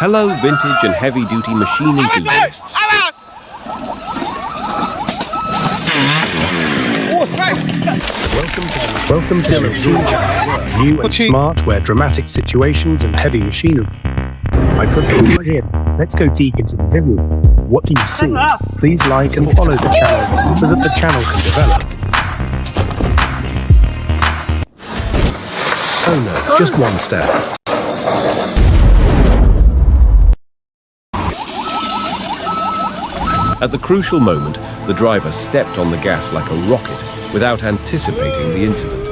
Hello, vintage and heavy-duty machine enthusiasts. Welcome to Untitled Chapter, new and smart, where dramatic situations and heavy machinery. I propose you here. Let's go deep into the video. What do you see? Please like and follow the channel so that the channel can develop. Oh no, just one step. At the crucial moment, the driver stepped on the gas like a rocket without anticipating the incident.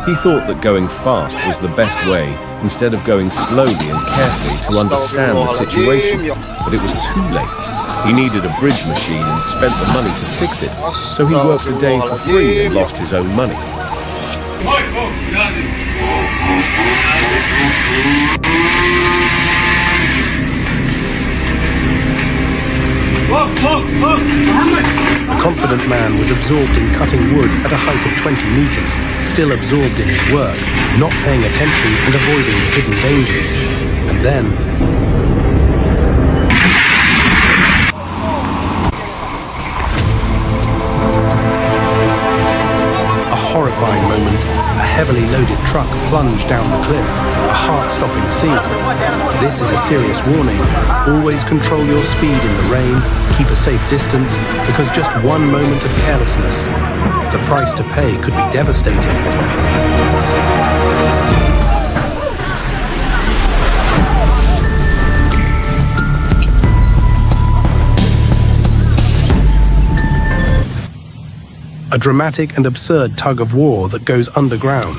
He thought that going fast was the best way instead of going slowly and carefully to understand the situation, but it was too late. He needed a bridge machine and spent the money to fix it, so he worked a day for free and lost his own money. The confident man was absorbed in cutting wood at a height of 20 meters, still absorbed in his work, not paying attention and avoiding the hidden dangers. And then... a horrifying moment. A heavily loaded truck plunged down the cliff, a heart-stopping scene. This is a serious warning. Always control your speed in the rain, keep a safe distance, because just one moment of carelessness, the price to pay could be devastating. A dramatic and absurd tug-of-war that goes underground.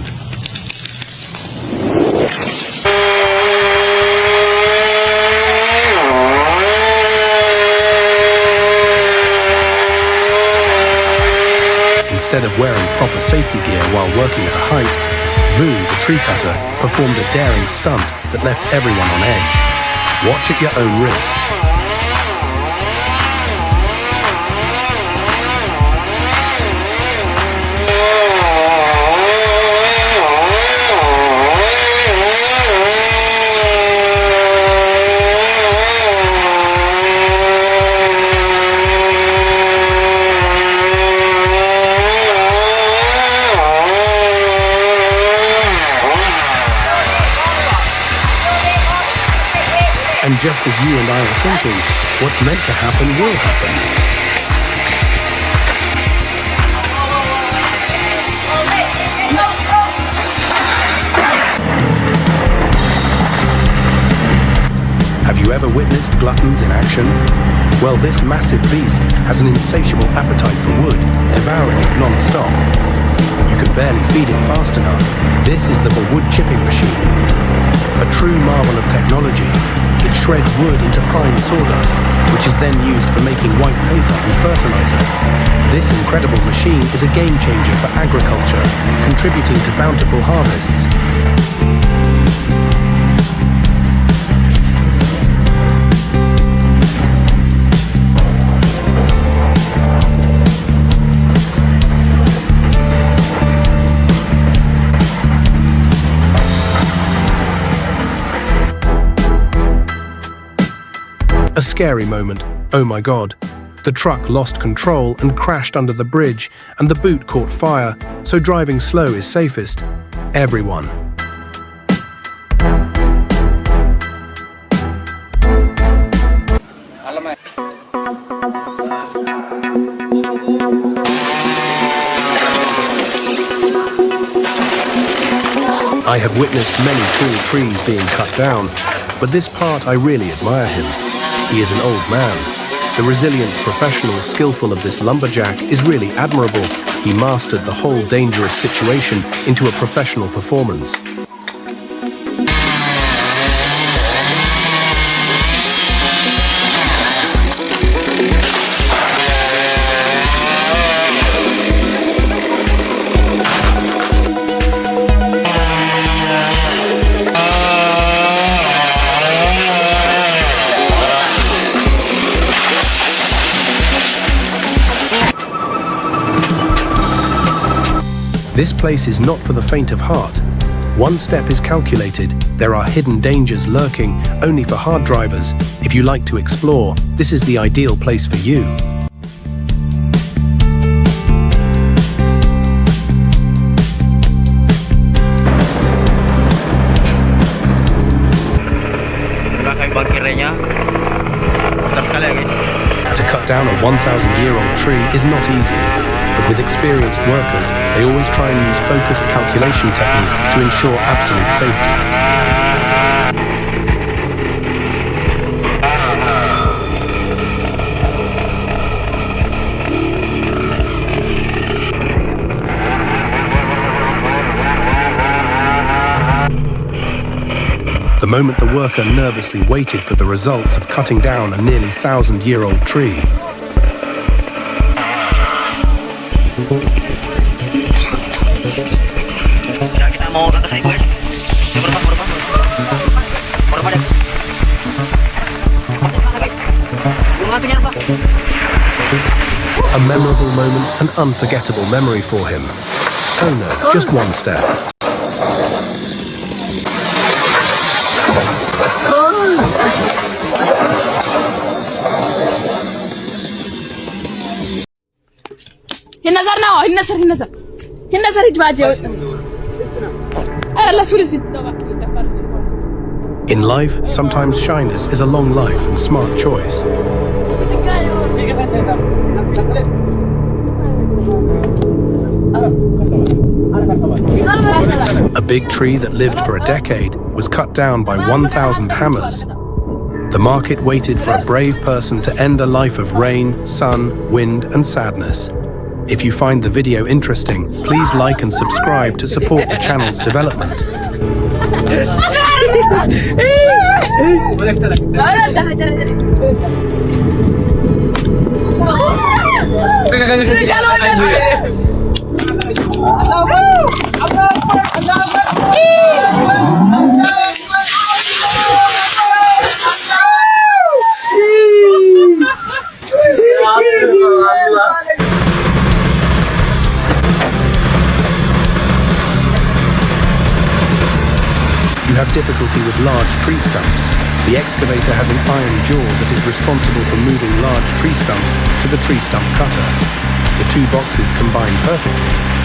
Instead of wearing proper safety gear while working at a height, Vu, the tree cutter, performed a daring stunt that left everyone on edge. Watch at your own risk. And just as you and I are thinking, what's meant to happen will happen. Have you ever witnessed gluttons in action? Well, this massive beast has an insatiable appetite for wood, devouring it non-stop. You can barely feed it fast enough. This is the wood chipping machine. A true marvel of technology. It shreds wood into fine sawdust, which is then used for making white paper and fertilizer. This incredible machine is a game changer for agriculture, contributing to bountiful harvests. A scary moment. Oh my God. The truck lost control and crashed under the bridge, and the boot caught fire, so driving slow is safest. Everyone. I have witnessed many tall trees being cut down, but this part I really admire him. He is an old man. The resilience professional skillful of this lumberjack is really admirable. He mastered the whole dangerous situation into a professional performance. This place is not for the faint of heart. One step is calculated. There are hidden dangers lurking only for hard drivers. If you like to explore, this is the ideal place for you. To cut down a 1,000-year-old tree is not easy, but with experienced workers, they always try and use focused calculation techniques to ensure absolute safety. The moment the worker nervously waited for the results of cutting down a nearly 1,000-year-old tree. A memorable moment, an unforgettable memory for him. Oh no, just one step. In life, sometimes shyness is a long life and smart choice. A big tree that lived for a decade was cut down by 1,000 hammers. The market waited for a brave person to end a life of rain, sun, wind, and sadness. If you find the video interesting, please like and subscribe to support the channel's development. You have difficulty with large tree stumps. The excavator has an iron jaw that is responsible for moving large tree stumps to the tree stump cutter. The two boxes combine perfectly.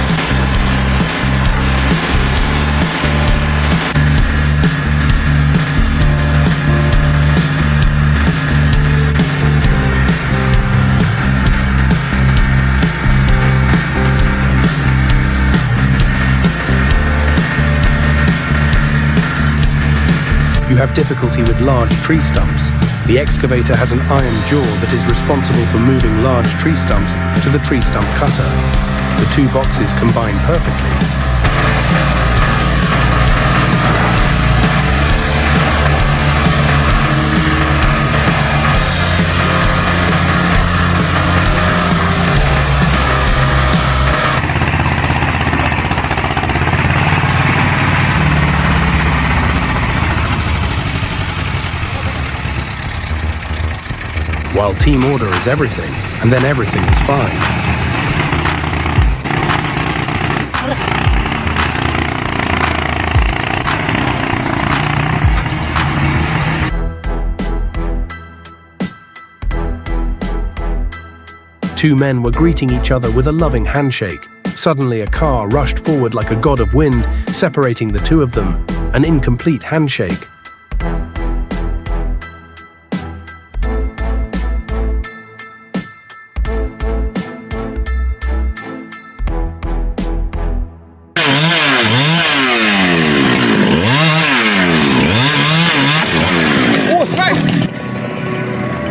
You have difficulty with large tree stumps. The excavator has an iron jaw that is responsible for moving large tree stumps to the tree stump cutter. The two boxes combine perfectly. While team order is everything, and then everything is fine. Two men were greeting each other with a loving handshake. Suddenly a car rushed forward like a god of wind, separating the two of them. An incomplete handshake.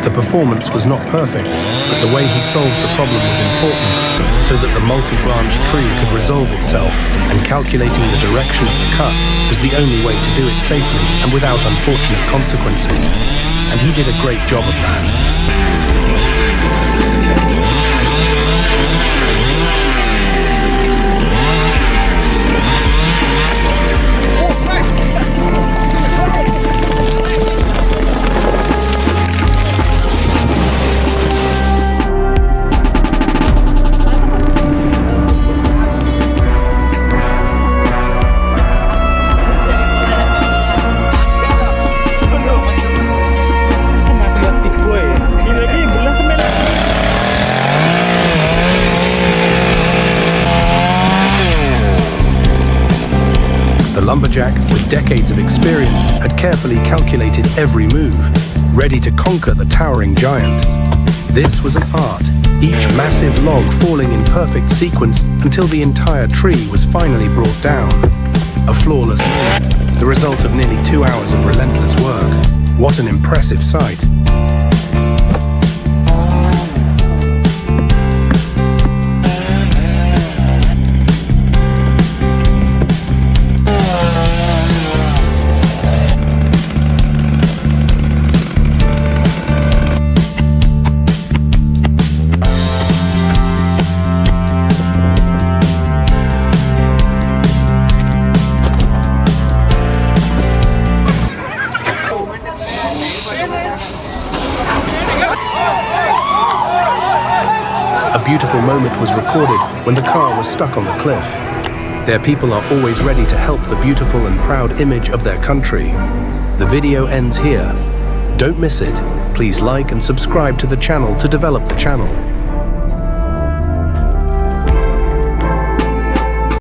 The performance was not perfect, but the way he solved the problem was important, so that the multi-branch tree could resolve itself, and calculating the direction of the cut was the only way to do it safely and without unfortunate consequences. And he did a great job of that. lumberjack with decades of experience had carefully calculated every move, ready to conquer the towering giant. This was an art, each massive log falling in perfect sequence until the entire tree was finally brought down. A flawless moment, the result of nearly 2 hours of relentless work. What an impressive sight. A beautiful moment was recorded when the car was stuck on the cliff. Their people are always ready to help the beautiful and proud image of their country. The video ends here. Don't miss it. Please like and subscribe to the channel to develop the channel.